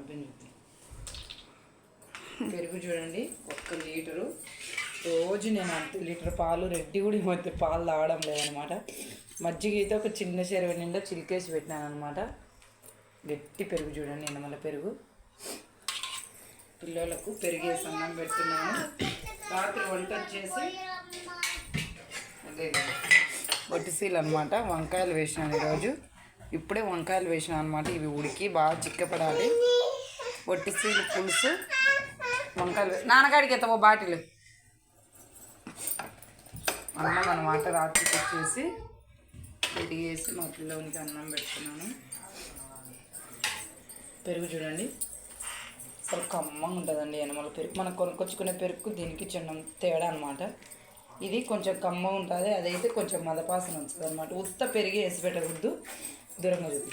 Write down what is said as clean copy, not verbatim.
చూద్దాం. పెరుగు చూడండి 1 లీటరు. రోజు నేను అంత లీటర్ పాలు రెడ్డి కూడా ఈ మధ్య పాలు తాగడం లేదనమాట. మజ్జిగ అయితే ఒక చిన్న చెరువు నిండా చిలికేసి పెట్టినాను అనమాట. గట్టి పెరుగు చూడండి, నిన్నమల పెరుగు. పిల్లలకు పెరిగేసి అన్నం పెడుతున్నాను. రాత్రి వంట వచ్చేసి అదే వట్టిసీలు అనమాట. వంకాయలు వేసినాను ఈరోజు. ఇప్పుడే వంకాయలు వేసినాను అనమాట. ఇవి ఉడికి బాగా చిక్కపడాలి. వట్టిసీలు పులుసు, వంకాయలు. నాన్నగాడికి ఎత్తవో బాటిల్ అన్నం అనమాట. రాత్రికి వచ్చేసి పెరిగేసి మా పిల్లలకి అన్నం పెడుతున్నాను. పెరుగు చూడండి అసలు కమ్మంగా ఉంటుందండి. ఎనమల పెరుగు మనం కొనుక్కొచ్చుకునే పెరుగు దీనికి చిన్న తేడా అనమాట. ఇది కొంచెం కమ్మగా ఉంటుంది, అదైతే కొంచెం మదపాసన వస్తుంది అనమాట. ఉత్త పెరిగి వేసి పెట్టకూడదు. దూరంగా చూపి.